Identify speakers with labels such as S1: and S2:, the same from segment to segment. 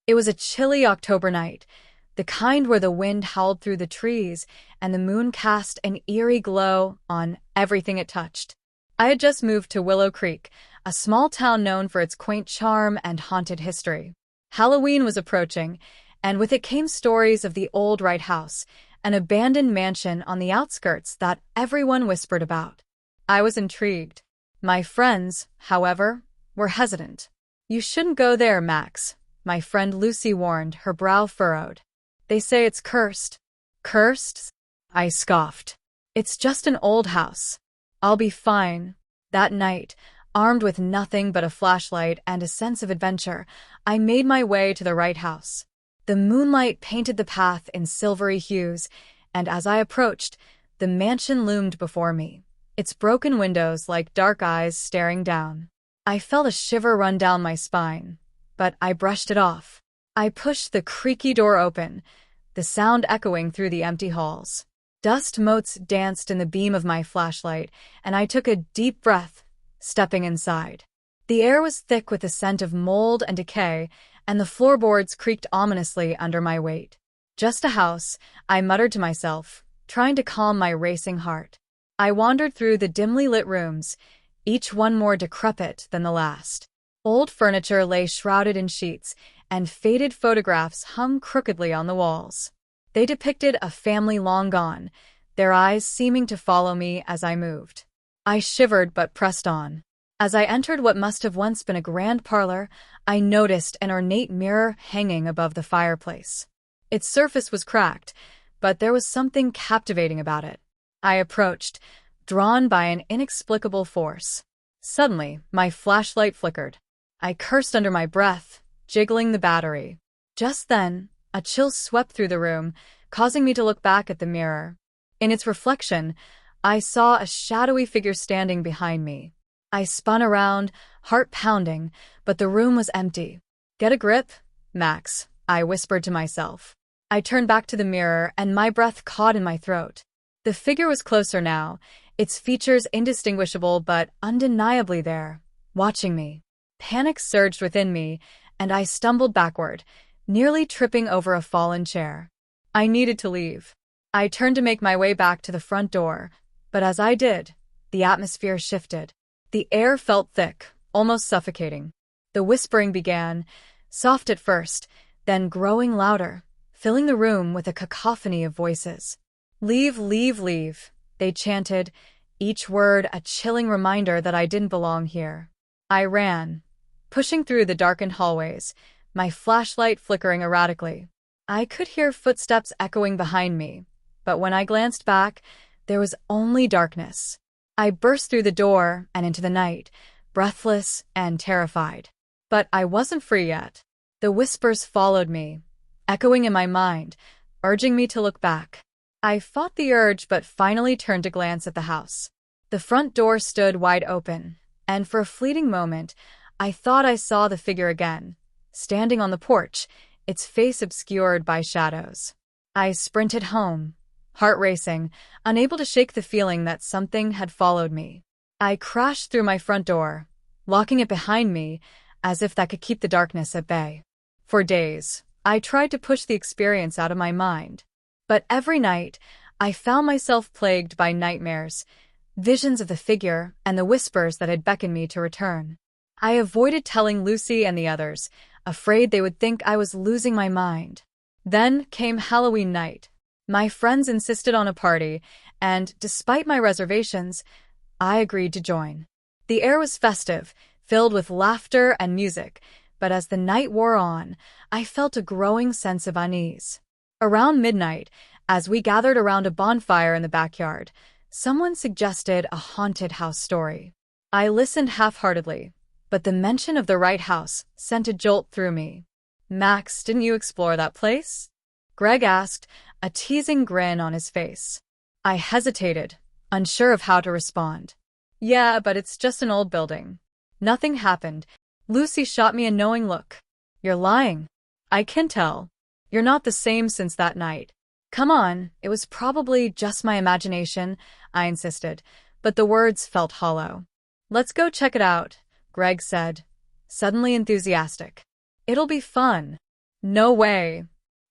S1: It was a chilly October night, the kind where the wind howled through the trees and the moon cast an eerie glow on everything it touched. I had just moved to Willow Creek, a small town known for its quaint charm and haunted history. Halloween was approaching, and with it came stories of the old Wright House, an abandoned mansion on the outskirts that everyone whispered about. I was intrigued. My friends, however, were hesitant. "You shouldn't go there, Max," my friend Lucy warned, her brow furrowed. "They say it's cursed." "Cursed?" I scoffed. "It's just an old house. I'll be fine." That night, armed with nothing but a flashlight and a sense of adventure, I made my way to the Wright House. The moonlight painted the path in silvery hues, and as I approached, the mansion loomed before me, its broken windows like dark eyes staring down. I felt a shiver run down my spine, but I brushed it off. I pushed the creaky door open, the sound echoing through the empty halls. Dust motes danced in the beam of my flashlight, and I took a deep breath, stepping inside. The air was thick with the scent of mold and decay, and the floorboards creaked ominously under my weight. "Just a house," I muttered to myself, trying to calm my racing heart. I wandered through the dimly lit rooms, each one more decrepit than the last. Old furniture lay shrouded in sheets, and faded photographs hung crookedly on the walls. They depicted a family long gone, their eyes seeming to follow me as I moved. I shivered but pressed on. As I entered what must have once been a grand parlor, I noticed an ornate mirror hanging above the fireplace. Its surface was cracked, but there was something captivating about it. I approached, drawn by an inexplicable force. Suddenly, my flashlight flickered. I cursed under my breath, jiggling the battery. Just then, a chill swept through the room, causing me to look back at the mirror. In its reflection, I saw a shadowy figure standing behind me. I spun around, heart pounding, but the room was empty. "Get a grip, Max," I whispered to myself. I turned back to the mirror, and my breath caught in my throat. The figure was closer now, its features indistinguishable but undeniably there, watching me. Panic surged within me, and I stumbled backward, nearly tripping over a fallen chair. I needed to leave. I turned to make my way back to the front door, but as I did, the atmosphere shifted. The air felt thick, almost suffocating. The whispering began, soft at first, then growing louder, filling the room with a cacophony of voices. "Leave, leave, leave," they chanted, each word a chilling reminder that I didn't belong here. I ran, pushing through the darkened hallways, my flashlight flickering erratically. I could hear footsteps echoing behind me, but when I glanced back, there was only darkness. I burst through the door and into the night, breathless and terrified. But I wasn't free yet. The whispers followed me, echoing in my mind, urging me to look back. I fought the urge but finally turned to glance at the house. The front door stood wide open, and for a fleeting moment, I thought I saw the figure again, standing on the porch, its face obscured by shadows. I sprinted home, heart racing, unable to shake the feeling that something had followed me. I crashed through my front door, locking it behind me, as if that could keep the darkness at bay. For days, I tried to push the experience out of my mind. But every night, I found myself plagued by nightmares, visions of the figure and the whispers that had beckoned me to return. I avoided telling Lucy and the others, afraid they would think I was losing my mind. Then came Halloween night. My friends insisted on a party, and despite my reservations, I agreed to join. The air was festive, filled with laughter and music, but as the night wore on, I felt a growing sense of unease. Around midnight, as we gathered around a bonfire in the backyard, someone suggested a haunted house story. I listened half-heartedly, but the mention of the Wright House sent a jolt through me. "Max, didn't you explore that place?" Greg asked, a teasing grin on his face. I hesitated, unsure of how to respond. "Yeah, but it's just an old building. Nothing happened." Lucy shot me a knowing look. "You're lying. I can tell. You're not the same since that night." "Come on, it was probably just my imagination," I insisted, but the words felt hollow. "Let's go check it out," Greg said, suddenly enthusiastic. "It'll be fun." No way.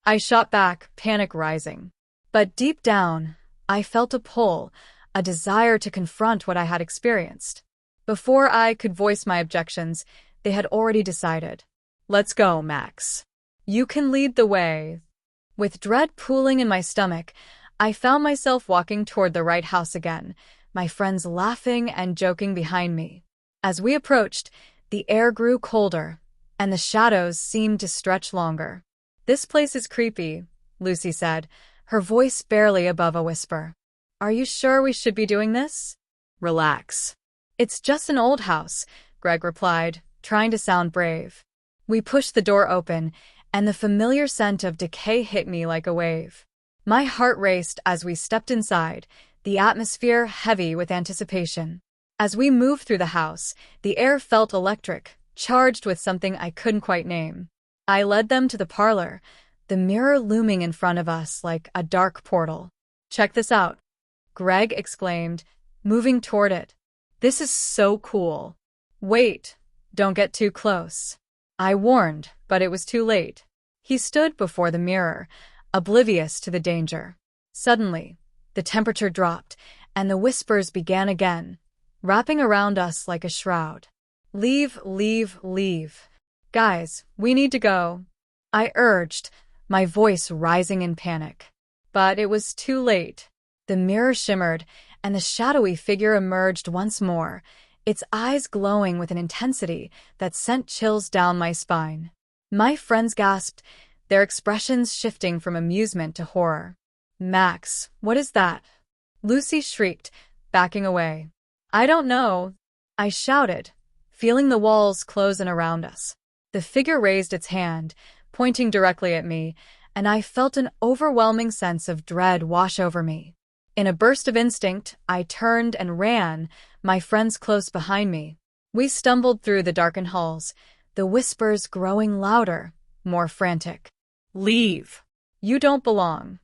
S1: I shot back, panic rising. But deep down, I felt a pull, a desire to confront what I had experienced. Before I could voice my objections, they had already decided. Let's go, Max. You can lead the way. With dread pooling in my stomach, I found myself walking toward the right house again, my friends laughing and joking behind me. As we approached, the air grew colder, and the shadows seemed to stretch longer. This place is creepy, Lucy said, her voice barely above a whisper. Are you sure we should be doing this? Relax. It's just an old house, Greg replied, trying to sound brave. We pushed the door open, and the familiar scent of decay hit me like a wave. My heart raced as we stepped inside, the atmosphere heavy with anticipation. As we moved through the house, the air felt electric, charged with something I couldn't quite name. I led them to the parlor, the mirror looming in front of us like a dark portal. Check this out, Greg exclaimed, moving toward it. This is so cool. Wait, don't get too close. I warned, but it was too late. He stood before the mirror, oblivious to the danger. Suddenly, the temperature dropped, and the whispers began again, wrapping around us like a shroud. Leave, leave, leave. Guys, we need to go. I urged, my voice rising in panic. But it was too late. The mirror shimmered, and the shadowy figure emerged once more, its eyes glowing with an intensity that sent chills down my spine. My friends gasped, their expressions shifting from amusement to horror. Max, what is that? Lucy shrieked, backing away. I don't know, I shouted, feeling the walls close in around us. The figure raised its hand, pointing directly at me, and I felt an overwhelming sense of dread wash over me. In a burst of instinct, I turned and ran, my friends close behind me. We stumbled through the darkened halls, the whispers growing louder, more frantic. Leave. You don't belong.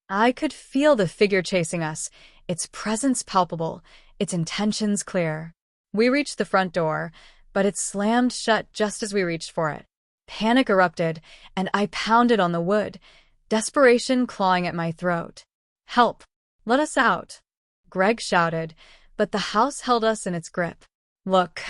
S1: I could feel the figure chasing us, its presence palpable, its intentions clear. We reached the front door, but it slammed shut just as we reached for it. Panic erupted, and I pounded on the wood, desperation clawing at my throat. Help! Let us out! Greg shouted, but the house held us in its grip. Look!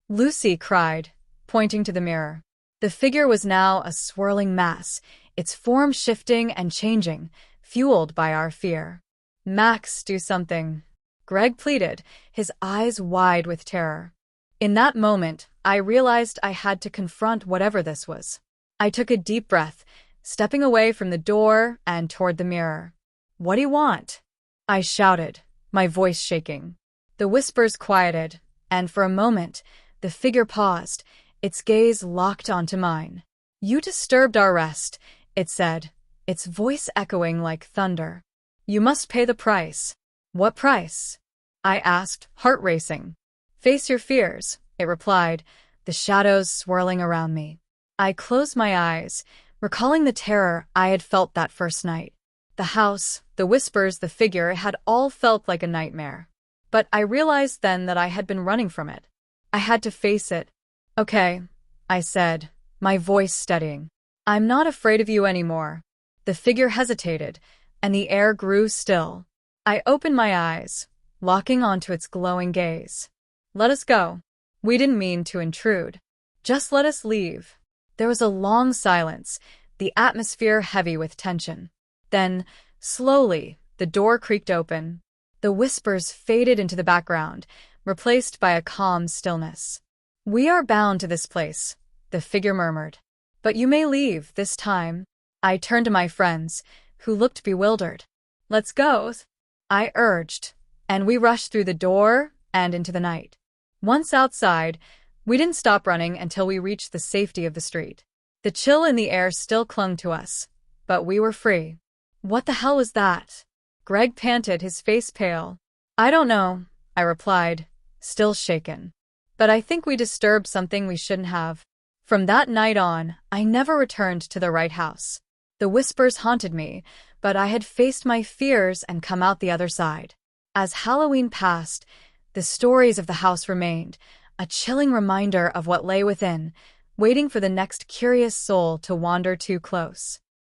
S1: Lucy cried, pointing to the mirror. The figure was now a swirling mass, its form shifting and changing, fueled by our fear. Max, do something, Greg pleaded, his eyes wide with terror. In that moment, I realized I had to confront whatever this was. I took a deep breath, stepping away from the door and toward the mirror. What do you want? I shouted, my voice shaking. The whispers quieted, and for a moment, the figure paused, its gaze locked onto mine. You disturbed our rest, it said, its voice echoing like thunder. You must pay the price. What price? I asked, heart racing. Face your fears, it replied, the shadows swirling around me. I closed my eyes, recalling the terror I had felt that first night. The house, the whispers, the figure had all felt like a nightmare. But I realized then that I had been running from it. I had to face it. Okay, I said, my voice steadying. I'm not afraid of you anymore. The figure hesitated, and the air grew still. I opened my eyes, locking onto its glowing gaze. Let us go. We didn't mean to intrude. Just let us leave. There was a long silence, the atmosphere heavy with tension. Then, slowly, the door creaked open. The whispers faded into the background, replaced by a calm stillness. We are bound to this place, the figure murmured. But you may leave this time. I turned to my friends, who looked bewildered. Let's go, I urged, and we rushed through the door and into the night. Once outside, we didn't stop running until we reached the safety of the street. The chill in the air still clung to us, but we were free. What the hell was that? Greg panted, his face pale. I don't know, I replied, still shaken. But I think we disturbed something we shouldn't have. From that night on, I never returned to the right house. The whispers haunted me, but I had faced my fears and come out the other side. As Halloween passed, the stories of the house remained, a chilling reminder of what lay within, waiting for the next curious soul to wander too close.